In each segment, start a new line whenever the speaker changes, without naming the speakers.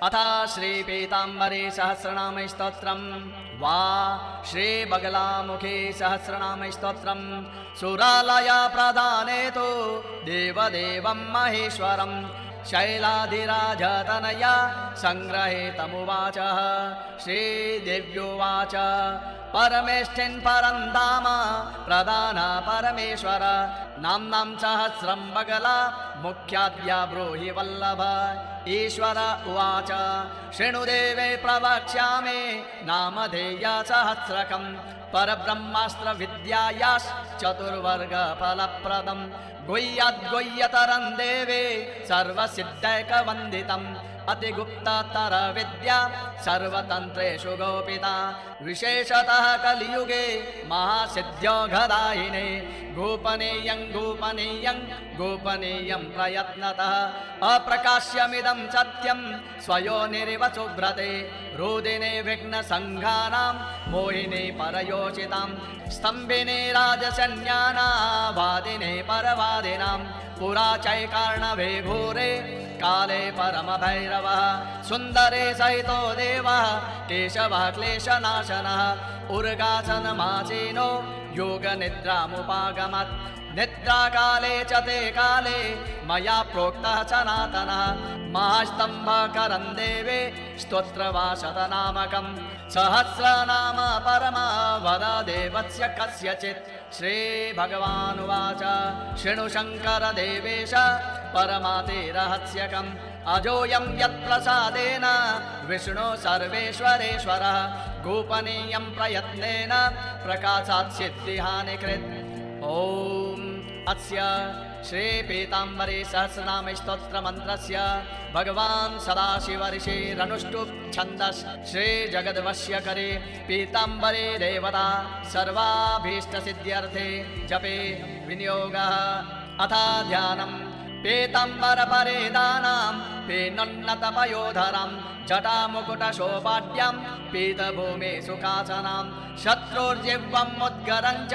अथ श्रीपीताम्बरी सहस्रनाम स्तोत्रम् वा श्रीबगलामुखी सहस्रनाम स्तोत्रम् सुरालया प्रधाने तु देवदेवं महेश्वरम् शैलाधिराजतनया संग्रहेतमुवाच श्रीदेव्युवाच परमेष्ठिन् परं धाम प्रधान परमेश्वर नाम्नां सहस्रं बगला मुख्याद्या ब्रूहि वल्लभ ईश्वर उवाच शृणुदेवे प्रवक्ष्यामि नामधेय सहस्रकं परब्रह्मास्त्र विद्यायाश्चतुर्वर्गफलप्रदम् गुह्याद्गुह्यतरं देवे सर्वसिद्धैकवन्दितम् अतिगुप्ततर विद्या सर्वतन्त्रेषु गोपिता विशेषतः कलियुगे महासिद्ध्योगदायिने गोपनीयं गोपनीयं गोपनीयं प्रयत्नतः अप्रकाश्यमिदं सत्यं स्वयोनिरिव शुभ्रते रोदिने विघ्नसङ्घानां मोहिने परयोषितां स्तम्भिने राजसन्याना वादिने परवादिनां पुरा चैकार्णवे घोरे काले परमभैरवः सुन्दरे सहितो देवः केशवः क्लेशनाशनः उर्गासनमासीनो योगनिद्रामुपागमत् निद्राकाले च ते काले मया प्रोक्तः सनातनः महास्तम्भकरं देवे स्तोत्रवाशतनामकं सहस्रनाम परमा वद देवस्य कस्यचित् श्रीभगवानुवाच शृणु शङ्कर देवेश परमाते रहस्यकम् अजोऽयं यत्प्रसादेन विष्णु सर्वेश्वरेश्वरः गोपनीयं प्रयत्नेन प्रकाशात् सिद्धिहानिकृत् ॐ अस्य श्रीपीताम्बरी सहस्रनाम स्तोत्रमन्त्रस्य भगवान् सदाशिवऋषिरनुष्टुप् छन्दस् श्रीजगद्वश्यकरे पीताम्बरी देवता सर्वाभीष्टसिद्ध्यर्थे जपे विनियोगः अथ ध्यानम् पीताम्बरपरिधानां पीनोन्नतपयोधरां जटामुकुटशोभाढ्यां पीतभूमे सुखासनां शत्रुर्जिह्वमुद्गरं च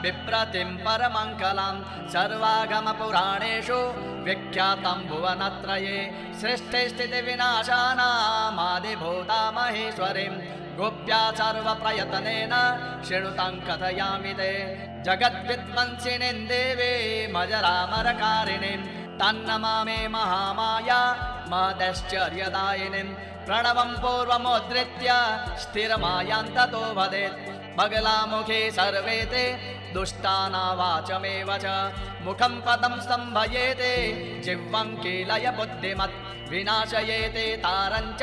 बिभ्रतिं परमङ्कलां सर्वागमपुराणेषु विख्यातं भुवनत्रये सृष्टिस्थितिविनाशानामादिभूता महेश्वरीं गोप्या सर्वप्रयत्नेन शृणुतां कथयामि ते जगद्विध्वंसिनीं देवी मजरामरकारिणीं तन्नमामि महामाया महदैश्चर्यदायिनीं प्रणवं पूर्वमुद्धृत्य स्थिरमायान्ततो वदेत् बगलामुखे सर्वे ते दुष्टानावाचमेव च मुखं पदं स्तम्भयेते जिह्वं कीलय बुद्धिमत् विनाशयेते तारञ्च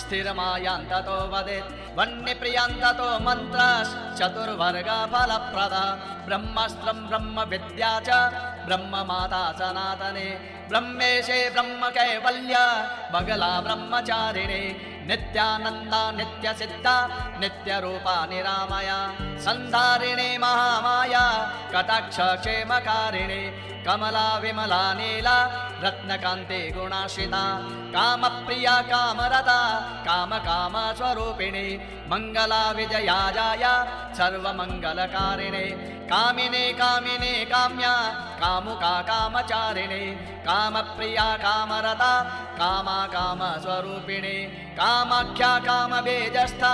स्थिरमायान्ततो वदेत् वह्निप्रियान्ततो मन्त्रश्चतुर्वर्गफलप्रद ब्रह्मास्त्रं ब्रह्मविद्या च ब्रह्ममाता सनातने ब्रह्मेशे ब्रह्मकैवल्य बगला ब्रह्मचारिणे नित्यानन्दा नित्यसिद्धा नित्यरूपा निरामया सन्धारिणे महामाया कटाक्षक्षेमकारिणे कमला विमला नीला रत्नकान्ते गुणाश्रिता कामप्रिया कामरता कामकामस्वरूपिणे मङ्गला विजया जाया सर्वमङ्गलकारिणे कामिने कामिने काम्या कामुका कामचारिणे कामप्रिया कामरता कामा कामस्वरूपिणे कामाख्या कामबीजस्था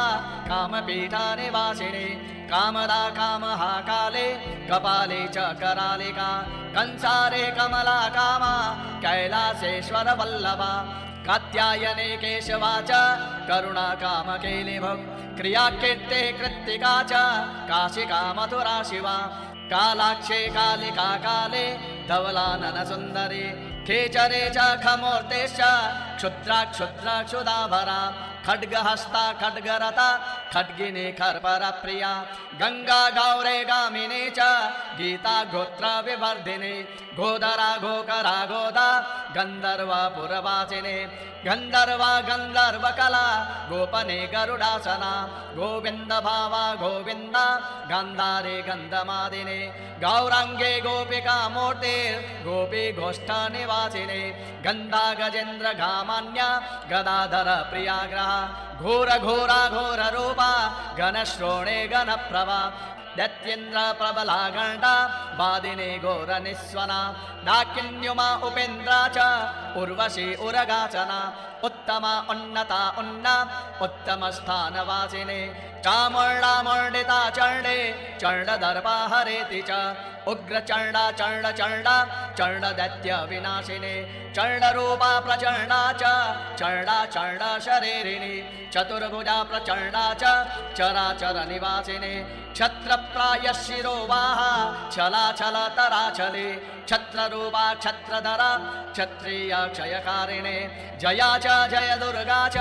कामपीठा निवासिने कामदा कामः काले कपाले च करालिका कंसारे कमला कामा कैलासेश्वर वल्लभा कात्यायने केशवा च करुणा कामकेलिभुक् क्रियाकीर्ते कृत्तिका च काशिका मथुरा शिवा कालाक्षे कालिका काले धवलानन सुन्दरी खेचरे च खमूर्तेश्च क्षुद्रा क्षुद्रा क्षुदाभरा खड्गहस्ता खड्गरता खड्गिनी खर्परप्रिया गंगा गौरे गामिनी च गीता गोत्र विवर्धिनी गोदरा गोकरा गोदा गन्धर्वपुरवासिनी गन्धर्वा गन्धर्वकला गोपने गरुडासना गोविन्द भावा गोविन्द गान्धारे गन्धमादिने गौराङ्गे गोपिका मूर्तिर्गोपी गोष्ठनिवासिने गन्धा गजेन्द्र गामान्या गदाधर प्रियाग्रह घोर घोरा घोर रूपा घनश्रोणे घनप्रभा दैत्येन्द्र प्रबला गण्डा वादिने घोर निस्वना डाकिन्युमा उपेन्द्रा च उर्वशी उरगाचना उत्तमा उन्नता उन्ना उत्तम स्थानवासिने चामुण्डामुण्डिता चण्डे चण्डदर्पा हरेति च उग्रचण्डा चण्डचण्डा चण्डदैत्य विनाशिने चण्डरूपा प्रचण्डा च चण्डा चण्ड शरीरिणी चतुर्भुजा प्रचण्डा च चराचर निवासिने क्षत्रप्राय शिरोवाहा छलाछलतराचले क्षत्ररूपा क्षत्रधरा क्षत्रिय क्षयकारिणे जया च जय दुर्गा च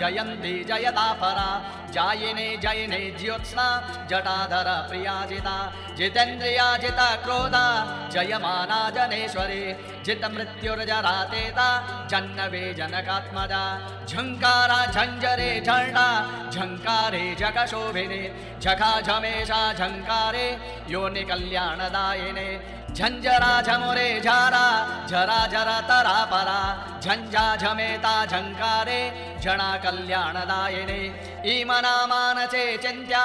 जयन्ती जयदापरा जायिने जयिने ज्योत्स्ना जटाधर प्रियाजिता जितेन्द्रिया जित क्रोधा जयमाना जनेश्वरी जित मृत्युर्जरातेता जन्नवे जनकात्मजा झंकारा झंझरे झंडा झंकारे जगशोभिने झखा झमेशा झंकारे योनि कल्याणदायिने झंझरा झमुरे झारा झरा झरा तरा परा झंझा झमेता झंकारे झणा कल्याणदायिने ईमना मानसे चिन्त्या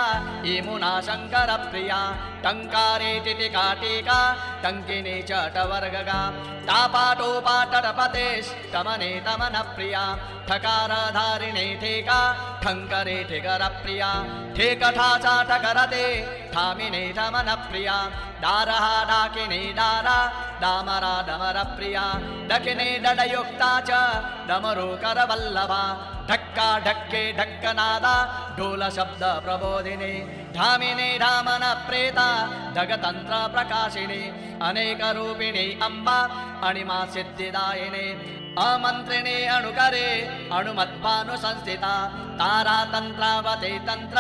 ईमुना शंकर प्रिया टंकारे टिटिका टीका टंकिनी चटवर्गगा तापाटोपाटपतेष्टमने तमन प्रिया ठकारधारिणे ठेका ठंकरे ठिकर प्रिया ठेकठाचा ठकरते ठामिने ठमन प्रिया दारहा डाकिने दारा दामरा डमर प्रिया दक्षिणे डडयुक्ता च डमरुकर वल्लभा ढक्का ढक्के ढक्कनादा ढोल शब्द प्रबोधिनी धामिने धामन प्रेता जगतंत्र प्रकाशिनी अनेक रूपिणी अम्बा अणिमा सिद्धिदायिनी अमंत्रिणे अणुकरे अणुमत्पानु संस्थिता तारा तंत्रावते तंत्र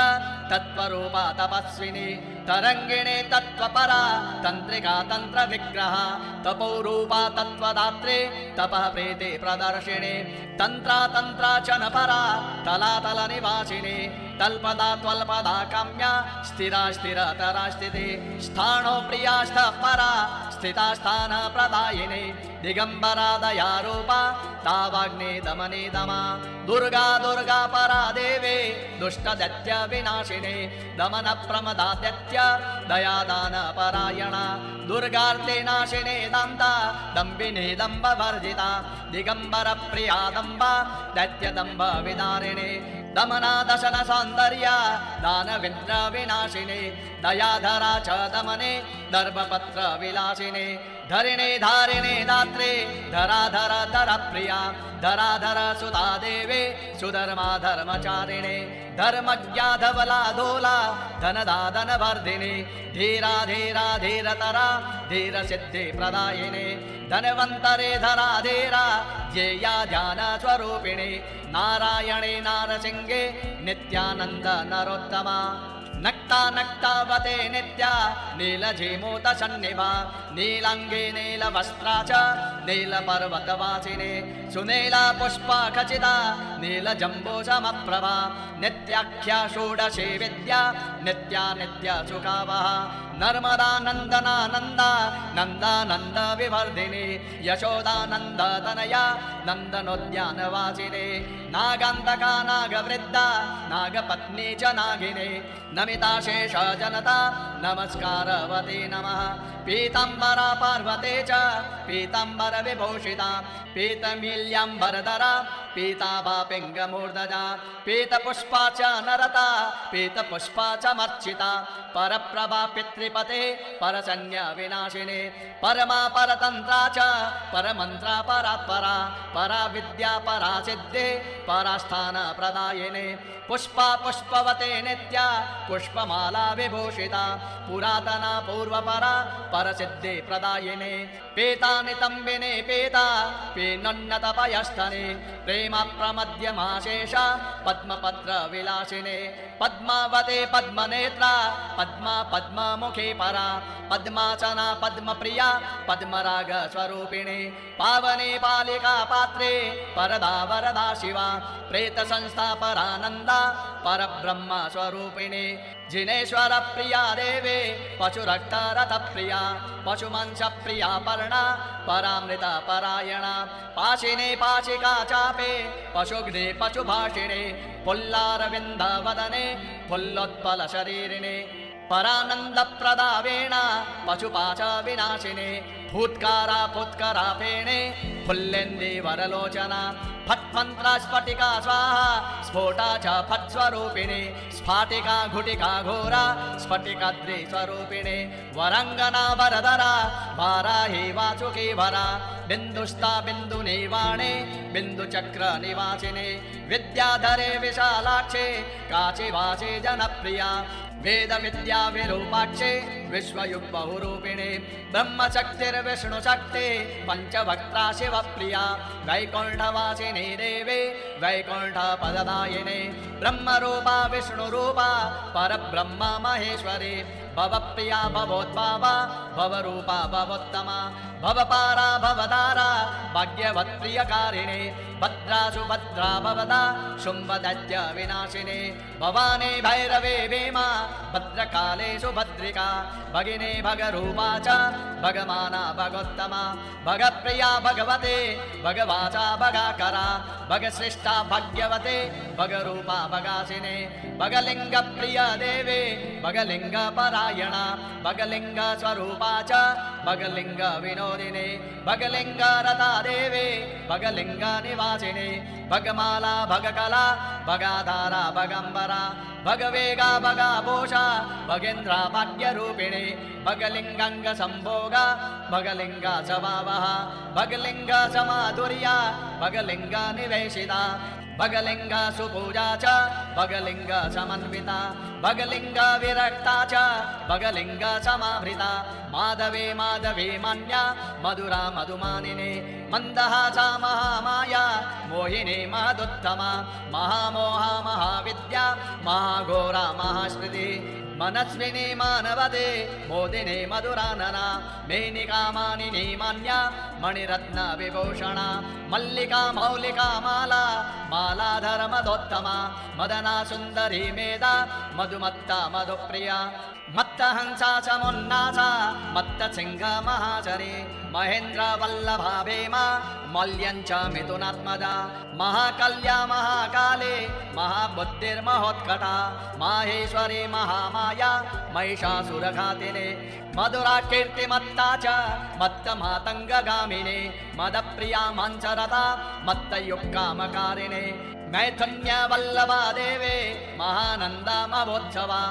तत्वरूपा तपस्विनी तरंगिणे तत्वपरा तंत्रिका तंत्र विग्रह तपोरूपा तत्वदात्रे तपः प्रीति प्रदर्शिनी तंत्रा तंत्रा चनपरा तलातल निवासिनी तल्पदा त्वल्पदा काम्या स्थिरा स्थिरतरा स्थिति स्थानो प्रिया परा स्थिता स्थान प्रदायिनी दिगंबरा दयारूपा तावाग्नि दमनी दमा दुर्गा दुर्गा परा देवे दुष्ट दैत्य विनाशिनी दमन प्रमदा दैत्य दयादान परायणा दुर्गार्ते नाशिने दंता दंबिनी दंब वर्जिता दिगंबर प्रिया दंबा दैत्य दंब विदारिणी दमना दशन सौंदर्य दानविन्द्र विनाशिने दयाधरा च दमने दर्भपत्र विलासिने धरिणे धारिणे दात्रे धराधर धर प्रिया धराधर सुधा देवे सुधर्मा धर्मचारिणे धर्मज्ञा धवला धोला धनदा धनवर्धिनी धीरा धीरा धीरतरा धीर सिद्धि प्रदायिने धनवंतरे धरा धीरा जेया ध्यान स्वरूपिणी नारायणे नारसिंहे नित्यानंद नरोत्तमा नक्ता नक्तावते नित्या नीलझीमूत सन्निभा नीलांगे नीलवस्त्रा च नीलपर्वतवासिने सुनीला पुष्पा खचिता नीलजम्बूसमप्रभा नित्याख्या षोडशी विद्या नित्या नित्य सुखावः नर्मदा नंदना नंदा नंदानंद विवर्धिनी यशोदानंद तनया नंदनोद्यानवासिने नागांतका नागवृद्धा नागपत्नी च नागिने नमिता शेष जनता नमस्कारवते नमः पीतांबरा पार्वते च पीतांबर विभूषिता पीतमील्यांबरधरा पीताभा पिंगमूर्धजा पीतपुष्पा च नरता पीतपुष्पा च मर्चिता परप्रभा पितृपते परसन्य विनाशिने परमा परतंत्रा च परमंत्रा परात्परा परा विद्या परा सिद्धे परास्थान प्रदायिने पुष्पा पुष्पवते नित्या पुष्पमाला विभूषिता पुरातना पूर्वपरा परसिद्धि प्रदायिने पीतानि तंबिने पीता पीनोन्नतपयस्थने प्रेमा प्रमध्यमाशेषा पद्मपत्र विलासिने पद्मावते पद्मनेत्रा पद्मा पद्ममुखे परा पद्मासना पद्मप्रिया पद्मराग स्वरूपिणे पावने पालिका पात्रे परदा वरदा शिवा प्रेत संस्था परानंदा परब्रह्म स्वरूपिणे जिनेश्वर प्रिया देवे पशुरक्त रथ प्रिया पशुमंस प्रिया पर्णा परामृत परायणा पाशिने पाशिका चापे पशुग्ने पशुभाषिणे पुल्लारविंद वदने पुल्लोत्पल शरीरिणे परानंद प्रदावेण पशुपाच विनाशिने फूत्कारा फुत्करा फेणे फुल्लेन्दी वरलोचना फट्मन्त्रा स्फटिका स्वाहा स्फोटा च फट्स्वरूपिणे स्फाटिका घुटिका घोरा स्फटिकाद्रि स्वरूपिणे वरङ्गना वरदरा वाराही वाचुकी वरा बिन्दुस्ता बिन्दुनिवाणे बिन्दुचक्र निवासिने विद्याधरे विशालाक्षे काचिवासे जनप्रिया वेद विद्या विरूपाक्षे विश्वयुग बहुरूपिणे ब्रह्मशक्तिर्विष्णुशक्ति पंचभक्ता शिवप्रिया वैकुण्ठवासिनी देवे वैकुण्ठपददायिने ब्रह्मरूपा विष्णुरूपा परब्रह्म महेश्वरी भवप्रिया भवोद्भावा भवरूपा भवोत्तमा भवपारा भवदारा भाग्यवत्प्रियकारिणे भद्रा सुभद्रा भवदा शुम्भदैत्य विनाशिने भवानी भैरवे भीमा भद्रकाले सुभद्रिका भगिनी भगरूपा च भगमाना भगोत्तमा भगप्रिया भगवते भगवाचा भगाकरा भगश्रेष्ठा भाग्यवते भगरूपा भगासिने भगलिङ्गप्रिया देवे भगलिङ्गपरायणा भगलिङ्गस्वरूपा च भगलिङ्ग विनोदिने भगलिङ्गरता देवे भगलिङ्गनिवासिने भगमाला भगकला भगाधारा भगम्बरा भगवेगा भगाभूषा भगेन्द्रा भाग्यरूपिणे भगलिङ्गाङ्ग सम्भोगा भगलिङ्ग स्वभावः भगलिङ्ग समाधुर्या भगलिङ्ग निवेशिता भगलिङ्ग सुपूजा च भगलिङ्ग समन्विता भगलिङ्ग विरक्ता च भगलिङ्ग समाभृता माधवे माधवी मान्या मधुरा मधुमानिने मन्दहासा महामाया मोहिनी महदुत्तमा महामोहा महाविद्या महाघोरा महास्मृति मनस्विनी मानवदे मोदिनी मधुरानना मेनिका मानिनी मान्या मणिरत्न विभूषणा मल्लिका मौलिका माला मालाधर मदोत्तमा मदना सुन्दरी मेधा मधुमत्ता मधुप्रिया मत्तहंसा समुन्नासा मत्तसिंह महाचरी महेन्द्र वल्लभा भेमा मल्यञ्च मिथुनात्मजा महाकल्या महाकाले महाबुद्धिर्महोत्कटा माहेश्वरी महामाया महिषासुरघातिने मधुरा कीर्तिमत्ता च मत्तमातङ्गगामिने मदप्रिया माञ्चरता मत्तयुक्कामकारिणे मैथुन्य वल्लभा देवे महानन्दा महोत्सवा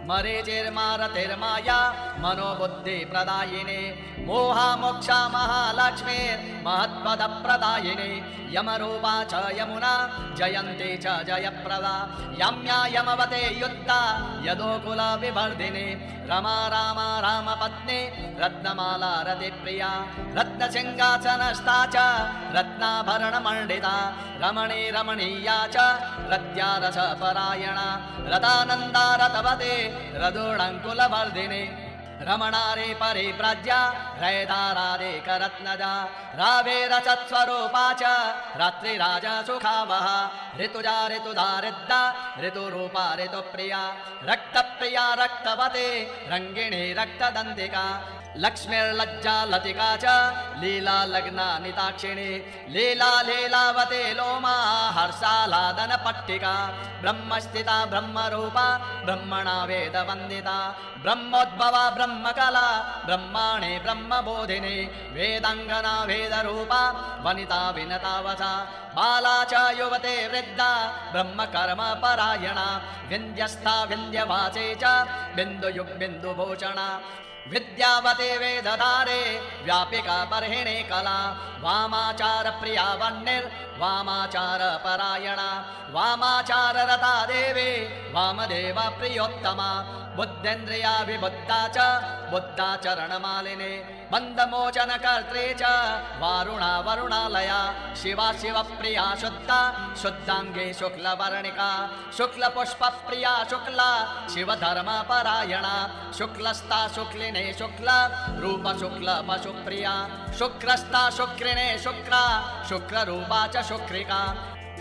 मरीचिर्मारतिर्माया मनोबुद्धि प्रदायिने मोहा मोक्षा महालक्ष्मीर्महत्पदप्रदायिने यमरूपा च यमुना जयन्ती च जयप्रदा याम्या यमवते युक्ता यदोकुल विवर्धिने रमा रामा रामपत्नी रत्नमाला रतिप्रिया रत्नसिंहासनस्था च रत्नाभरणमण्डिता रमणी रमणीया च रत्यारसपरायणा रतानन्दा रतवते रदूढङ्कुलवर्धिने रमणारे परिव्राज्या रैदारादेकरत्नजा रावे रसत्स्वरूपा च रात्रिराजा सुखावः ऋतुजा ऋतुधारिद्दा ऋतुरूपा ऋतुप्रिया रक्तप्रिया रक्तवते रङ्गिणी रक्तदन्तिका लक्ष्मीर्लज्जा लतिका च लीला लग्ना निताक्षिणी लीला लीलावते लोमा हर्षालादन पट्टिका ब्रह्मस्थिता ब्रह्मरूपा ब्रह्मणा वेदवन्दिता ब्रह्मोद्भवा ब्रह्मकला ब्रह्माणे ब्रह्मबोधिनी वेदाङ्गना वेदरूपा वनिता विनतावसा बाला च युवते वृद्धा ब्रह्मकर्म परायणा विन्द्यस्था विन्द्यवाचे च बिन्दुयुग्बिन्दुभूषणा विद्यावते वेदधारे व्यापिका बर्हिणी कला वामाचार प्रिया वह्निर्वामाचार परायणा वामाचार रता देवी वामदेव प्रियोत्तमा बुद्धेन्द्रिया विबुद्धा च बुद्धाचरणमालिने बन्धमोचन कर्त्री च वारुणा वरुणालया शिवा शिवप्रिया शुद्धा शुद्धाङ्गी शुक्लवर्णिका शुक्लपुष्पप्रिया शुक्ला शिवधर्मपरायणा शुक्लस्था शुक्लिने शुक्ला रूप शुक्ल पशुप्रिया शुक्रस्था शुक्रिणे शुक्रा शुक्ररूपा च शुक्रिका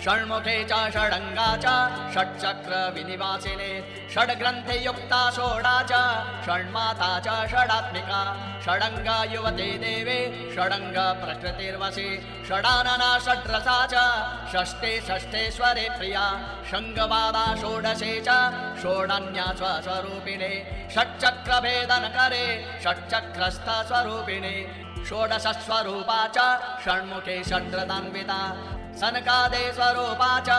षण्मुखे च षडङ्गा च षट्चक्र विनिवासिने षड्ग्रन्थियुक्ता षोडा च षण्माता च षडात्मिका षडङ्गा युवते देवे षडङ्ग प्रकृतिर्वशी षडानना षड्रसा च षष्ठे षष्ठेश्वरे प्रिया शङ्गवादा षोडशे च षोडन्या स्वस्वरूपिणे षट्चक्रभेदनकरे षट्चक्रस्थ स्वरूपिणे षोडशस्वरूपा च षण्मुखे षड्रतान्विता सनकादे स्वरूपा च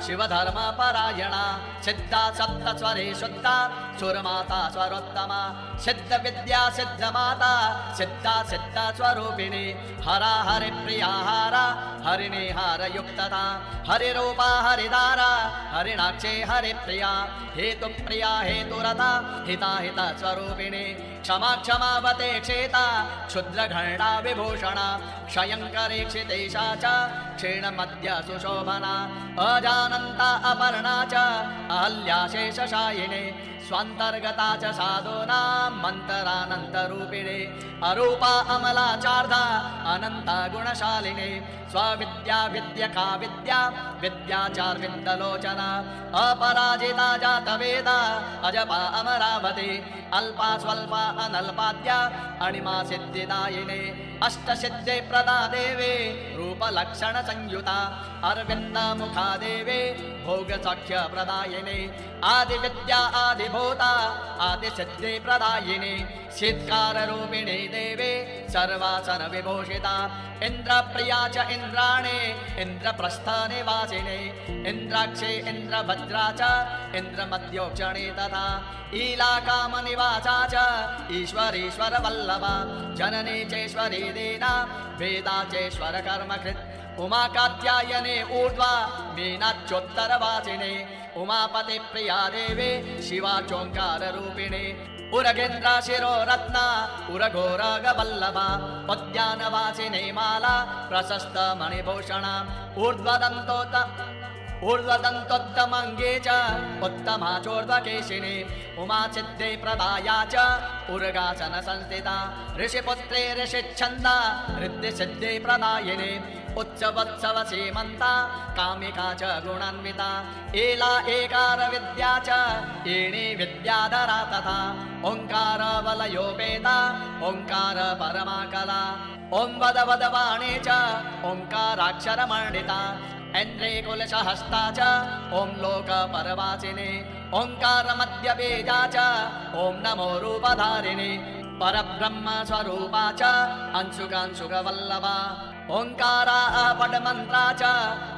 शिवधर्मपरायणा सिद्धा सप्तस्वरे शुद्धा सुरमाता स्वरोत्तमा सिद्धविद्या सिद्धमाता सिद्धा सिद्धस्वरूपिणी हरा हरिप्रिया हारा हरिणेहारयुक्तता हरिरूपा हरिदारा हरिणाक्षे हरिप्रिया हेतुप्रिया हेतुरता हिता हितस्वरूपिणी क्षमा क्षमावते क्षेता क्षुद्रघण्डा विभूषणा क्षयङ्करे क्षितेशा च क्षीणमद्य सुशोभना अजानन्ता अपर्णा च अहल्याशेषशायिने स्वान्तर्गता च साधूनां मन्तरानन्तरूपिणे अरूपा अमला चार्धा अनन्ता गुणशालिने स्वविद्या विद्यका विद्या विद्याचार्विन्दलोचना अपराजिता जातवेदा अजपा अमरावती अल्पा स्वल्पा अनल्पाद्या अणिमा सिद्धिदायिने अष्टसिद्धे प्रदा देवे रूपलक्षण संयुता अरविन्दमुखा देवे भोगसख्य प्रदायिने आदिविद्या आदिभूता आदिसिद्धि प्रदायिने शीत्काररूपिणे देवे सर्वासन विभूषिता इन्द्रप्रिया च इन्द्राणे इन्द्रप्रस्थनिवासिने इन्द्राक्षे इन्द्रभद्रा च इन्द्रमध्योक्षणे तथा ईलाकामनिवासा च ईश्वरीश्वरवल्लभा जननी चेश्वरी दीना वेदा चेश्वर कर्मकृत् उमा कात्यायने ऊर्ध्वा मीनाच्योत्तरवासिने उमापति प्रिया देवे शिवा चोङ्काररूपिणे उरगेन्द्र शिरो रत्ना उरघोरगवल्लभा उद्यानवासिने माला प्रशस्त मणिभूषणा ऊर्ध्वदन्तोत्तमङ्गे च उत्तमा चोर्ध्वकेशिनी उमा सिद्धे प्रदाया च उर्गासन संस्थिता ऋषिपुत्रे ऋषिच्छन्दा रिद्धिसिद्धे प्रदायिने उच्चवत्सव सीमन्ता कामिका च गुणान्विता एला एकार विद्या च एणी विद्याधरा तथा ओङ्कार वलयोपेता ओङ्कार परमा कला ॐ वद वदवाणी च ओङ्काराक्षरमण्डिता ऐन्द्रे कुलशहस्ता च ॐ लोकपरवासिने ओङ्कारमध्यबीजा च ॐ नमो रूपधारिणे परब्रह्मस्वरूपा च अंशुकांशुकवल्लभा ओङ्कारा अपडमन्त्रा च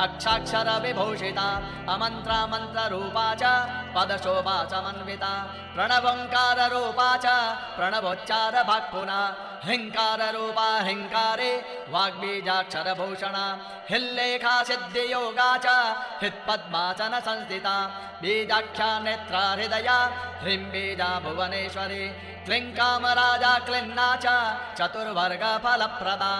अक्षाक्षर विभूषिता अमन्त्रा मन्त्ररूपा च पदशोभा समन्विता प्रणवोङ्काररूपा च प्रणवोच्चार भाक्पुना हिङ्काररूपा हिङ्कारे वाग्बीजाक्षरभूषणा हिल्लेखा सिद्धियोगा च हित्पद्मासन संस्थिता बीजाख्या नेत्रा हृदया ह्रीं बीजा भुवनेश्वरी क्लीं कामराजा क्लिन्ना च चतुर्वर्ग फलप्रदा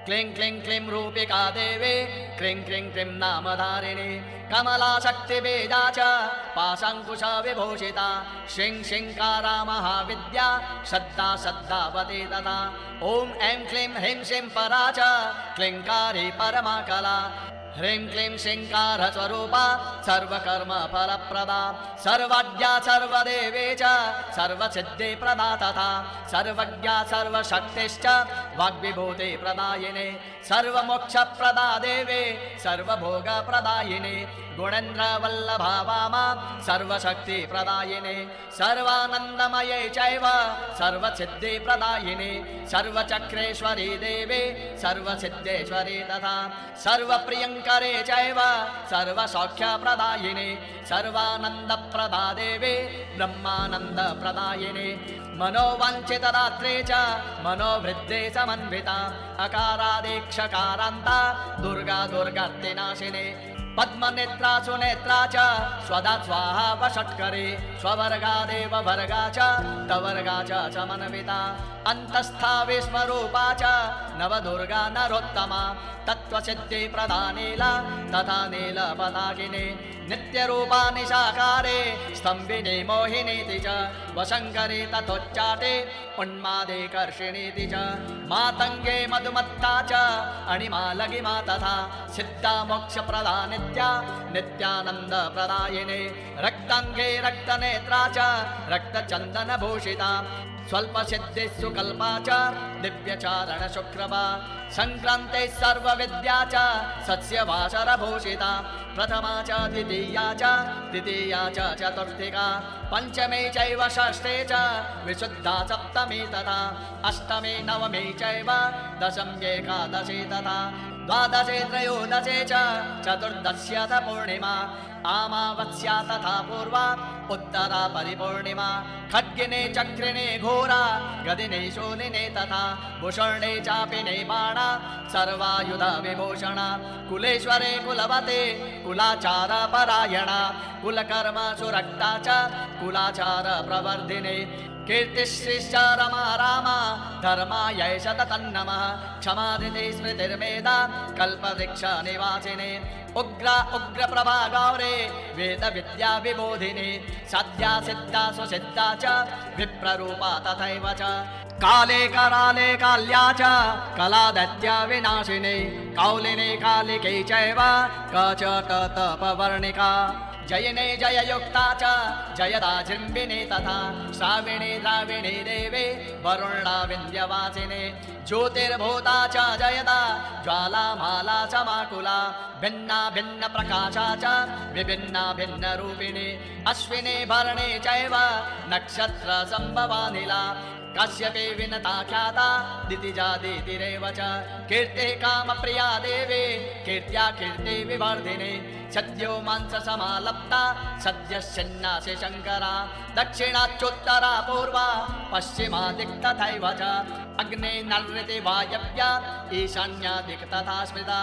क्लीं क्लीं क्लीं रूपिका देवी क्लीं क्लीं क्लीं नामधारिणी कमला शक्तिबीजा च पाशाङ्कुश विभूषिता शिं शिङ्कारा महाविद्या श्रद्धा श्रद्धावती तथा ॐ ऐं क्लीं ह्रीं श्रीं परा च क्लीङ्कारी परमा कला ह्रीं क्लीं शिङ्कारस्वरूपा सर्वकर्मफलप्रदा सर्वाद्या सर्वदेवी च सर्वसिद्धिप्रदा तथा सर्वज्ञा सर्वशक्तिश्च वाग्विभूतिप्रदायिने सर्वमोक्षप्रदा देवी सर्वभोगप्रदायिने गुणेन्द्रवल्लभा वामा सर्वशक्तिप्रदायिने सर्वानन्दमये चैव सर्वसिद्धिप्रदायिने सर्वचक्रेश्वरी देवी सर्वसिद्धेश्वरी तथा सर्वप्रियङ्करे चैव सर्वसौख्यप्रदायिने सर्वानन्दप्रदा देवी ब्रह्मानन्दप्रदायिने मनोवाञ्छितदात्रे च मनोवृद्धे समन्विता अकारादेक्षकारान्ता दुर्गा दुर्गार्तिनाशिने पद्मनेत्रा सुनेत्रा च स्वदा स्वाहा वषट्करे स्ववर्गा देव वर्गा च तवर्गा च समन्विता अन्तस्था विश्वरूपा च नवदुर्गा नरोत्तमा तत्त्वसिद्धि प्रदानीला तथा नीलपताकिने नित्यरूपा निशाकारे स्तम्भिनी मोहिनीति च वशङ्करी तथोच्चाटे उन्मादे कर्षिणीति च मातङ्गे मधुमत्ता च अणिमा लगिमा तथा सिद्धा मोक्षप्रदा नित्या नित्यानन्दप्रदायिने रक्ताङ्गे रक्तनेत्रा च रक्तचन्दनभूषिता स्वल्पसिद्धिः सुकल्पा च दिव्यचारणशुक्रवा सङ्क्रान्ते सर्वविद्या च सस्यवासरभूषिता प्रथमा च द्वितीया च चतुर्थिका पञ्चमे चैव षष्ठे च विशुद्धा सप्त सप्तमी तथा अष्टमी नवमी चैव दशमी एकादशी तथा द्वादशे त्रयोदशे च चतुर्दश्यथ पूर्णिमा अमावस्या तथा पूर्वा उत्तरा परिपूर्णिमा खड्गिने चक्रिणे घोरा गदिने शूलिने तथा भूषणे चापिने बाणा सर्वायुध विभूषणा कुलेश्वरे कुलवते कुलाचार परायणा कुलकर्म सुरक्ता च कुलाचार प्रवर्धिने कीर्तिश्रीश्च रमा रामा धर्मायै शततन्नमः क्षमादिते स्मृतिर्मेधा कल्पवृक्ष निवासिने उग्रा उग्रप्रभा गौरे वेद विद्या विबोधिनी साध्या सिद्धा सुसिद्धा च विप्ररूपा तथैव च काले कराले काल्या च कलादैत्य विनाशिनी कौलिने कालिके चैव कचटतपवर्णिका जयने जययुक्ता च जयदा जिम्बिनी तथा श्राविणी द्राविणी देवे वरुणा विन्ध्यवासिनी ज्योतिर्भूता च जयदा ज्वालामाला च माकुला भिन्ना भिन्न प्रकाशा च विभिन्ना भिन्न रूपिणी अश्विनी भरणे चैव नक्षत्र संभवानिला काश्यपे विनता ख्याता दितिजा दितिरेव च कीर्ते कामप्रिया देवे कीर्त्या कीर्ति विवर्धिने सद्यो मांस समालप्ता सद्यश्चिन्नासि शङ्करा दक्षिणाच्युत्तरा पूर्वा पश्चिमा दिक् तथैव च अग्ने नर्ऋति वायव्या ईशान्या दिक् तथा स्मृता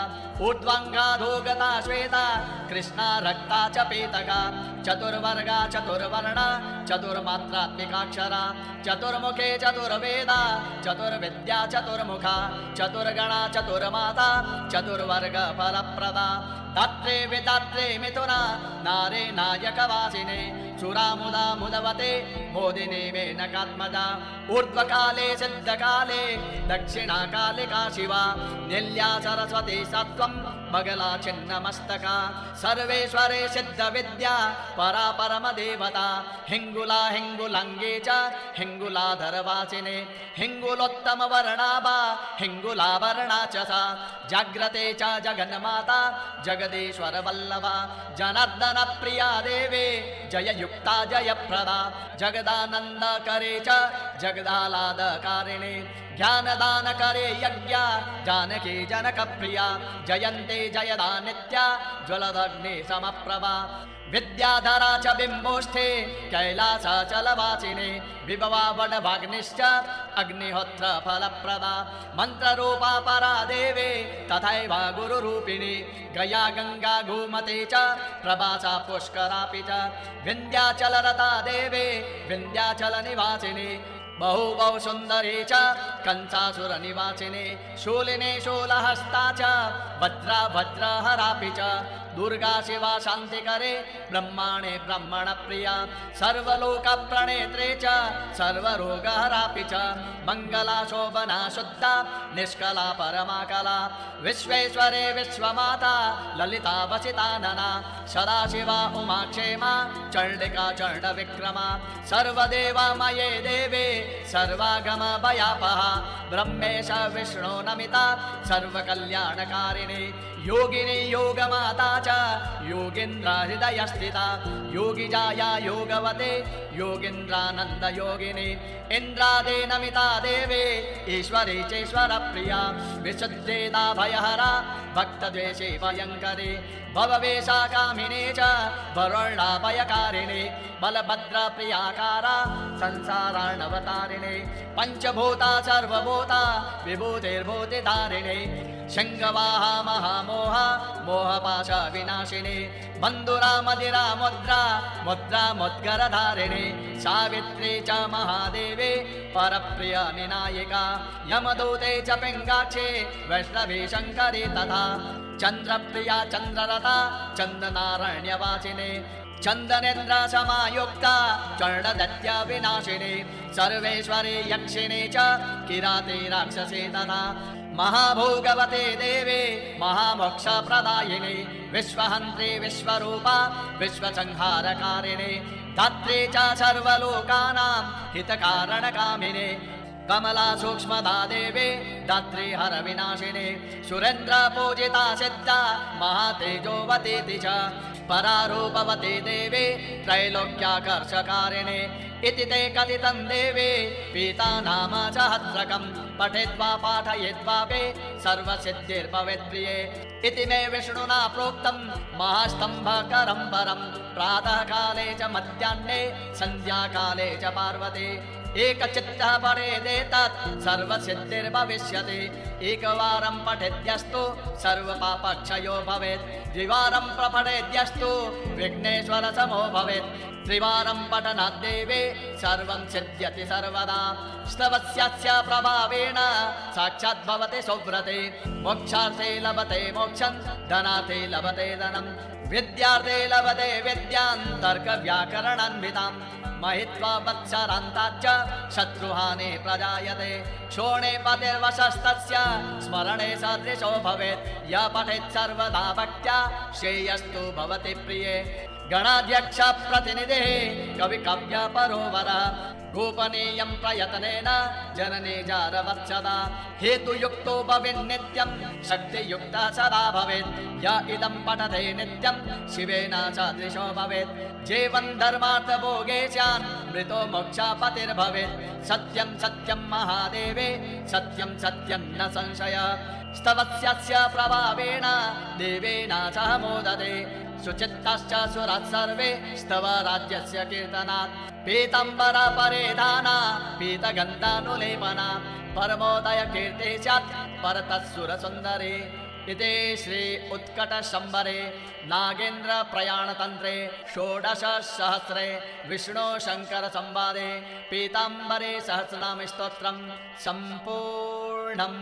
ऊर्ध्वाङ्गाधोगता श्वेता कृष्णा रक्ता च पीतका चतुर्वर्गा चतुर्वर्णा चतुर्मात्रात्मिकाक्षरा चतुर्मुखे चतुर्वेदा चतुर्विद्या चतुर्मुखा चतुर्गणा चतुर्माता चतुर्वर्ग फलप्रदा दात्रे विदात्रे मिथुना नारे नायकवासिने सुरामुदा मुदवते मोदिने मेनकात्मजा ऊर्ध्वकाले सिद्धकाले दक्षिणाकालिका शिवा निल्या सरस्वती सत्वं मगला छिन्नमस्तका सर्वेश्वरे सिद्धविद्या परा परमदेवता हिङ्गुला हिङ्गुलाङ्गे च हिङ्गुलाधरवासिने हिङ्गुलोत्तमवर्णाभा हिङ्गुलावर्णा च सा जाग्रते च जगन्माता जगदीश्वर वल्लभा जनार्दन प्रिया देवे जययुक्ता जयप्रदा जगदानन्दकरे च जगदालादकारिणे ज्ञानदानकरे यज्ञा जानकी जनकप्रिया जयन्ते जयदा नित्या ज्वलदग्नि समप्रभा विद्याधरा च बिम्बोष्ठे कैलासाचलवासिने विभवा वडभाग्निश्च अग्निहोत्र फलप्रदा मन्त्ररूपा परा देवे तथैव गुरुरूपिणी गया गङ्गा गोमते च प्रभासा पुष्करापि च विन्ध्याचलरता देवे विन्ध्याचलनिवासिनी बहु बहु सुन्दरी च कंसासुरनिवासिनी शूलिने शूलहस्ता च भद्रा भद्रहरापि च दुर्गा शिवा शान्तिकरे ब्रह्माणे ब्रह्मणप्रिया सर्वलोकप्रणेत्रे च सर्वरोगहरापि च मङ्गला शोभना शुद्धा निष्कला परमाकला विश्वेश्वरे विश्वमाता ललिता वसितानना सदाशिवा उमाक्षेमा चण्डिका चण्डविक्रमा सर्वदेवामये देवे सर्वागमभयापहा ब्रह्मेश विष्णो नमिता सर्वकल्याणकारिणी योगिनी योगमाता च योगीन्द्र हृदयस्थिता योगिजाया योगवते योगीन्द्रानन्द योगिनी इन्द्रादे नमिता देवे ईश्वरी चेश्वर प्रिया विशुद्धेदा भयहरा भक्तद्वेषे भयङ्करी भववेशा कामिनी च वरुणाभयकारिणी बलभद्र प्रियाकारा संसारार्णवतारिणी पंचभूता सर्वभूता विभूतिर्भूतिधारिणी शङ्खवाहा महामोहा मोहपाश विनाशिनी बन्धुरा मदिरा मुद्रा मुद्रा मुद्गरधारिणी सावित्री च महादेवी परप्रिय निनायिका यमदूते च पिङ्गाक्षी वैष्णवी शङ्करी तथा चन्द्रप्रिया चन्द्ररता चन्दनारण्यवासिनी चन्दनेन्द्र समायुक्ता चण्डदैत्य विनाशिनी सर्वेश्वरी यक्षिणी च किराती राक्षसी तथा महाभोगवते देवी महामोक्षप्रदायिनी विश्वहन्त्री विश्वरूपा विश्वसंहारकारिणी धात्री च सर्वलोकानां हितकारणकामिनी कमला सूक्ष्मदा देवी धात्री हर विनाशिनी सुरेन्द्र पूजिता सिद्धा महातेजोवती च परारूपवते देवे त्रैलोक्याकर्षकारिणे इति ते कथितं देवे पीता नाम सहस्रकं पठेद्वा पाठयेद्वापि सर्वसिद्धिर्भवेत्प्रिये इति मे विष्णुना प्रोक्तं महास्तम्भकरं परं प्रातःकाले च मध्याह्ने सन्ध्याकाले च पार्वती एकचित्तः पठेदेतत् सर्वसिद्धिर्भविष्यति एकवारं पठेद्यस्तु सर्वपापक्षयो भवेत् द्विवारं प्रपठेद्यस्तु विघ्नेश्वरसमो भवेत् त्रिवारं पठनाद्देवे सर्वं सिद्ध्यति सर्वदा स्तवस्यास्य प्रभावेण साक्षात् भवति सुव्रते मोक्षार्थे लभते मोक्षं धनार्थे लभते धनं विद्यार्थे लभते विद्यां तर्कव्याकरणान्विताम् महित्वा वत्सरान्ताच्च शत्रुहाने प्रजायते क्षोणे पतिर्वशस्तस्य स्मरणे सदृशो भवेत् य पठेत् सर्वदा भक्त्या श्रेयस्तु भवति प्रिये गणाध्यक्ष प्रतिनिधिः कविकव्यपरोवरः गोपनीयं प्रयत्नेन जननी जारवत्सदा हेतुयुक्तो भवेन्नित्यं शक्तियुक्तः सदा भवेत् य इदं पठते नित्यं शिवेन सदृशो भवेत् जीवन् धर्मार्थभोगे स्यान् मृतो मोक्षपतिर्भवेत् सत्यं सत्यं महादेवे सत्यं सत्यं न संशयः स्तवस्यस्य प्रभावेण देवेन सह मोदते सुचित्तश्च सुराः सर्वे स्तव राज्यस्य कीर्तनात् पीताम्बर परिधाना पीतगन्धानुलेपना परमोदय कीर्ति स्यात् परतः सुरसुन्दरी इति श्री उत्कटशम्बरे नागेन्द्र प्रयाणतन्त्रे षोडशसहस्रे विष्णु शङ्कर संवादे पीताम्बरे सहस्रनाम स्तोत्रं सम्पूर्णम्।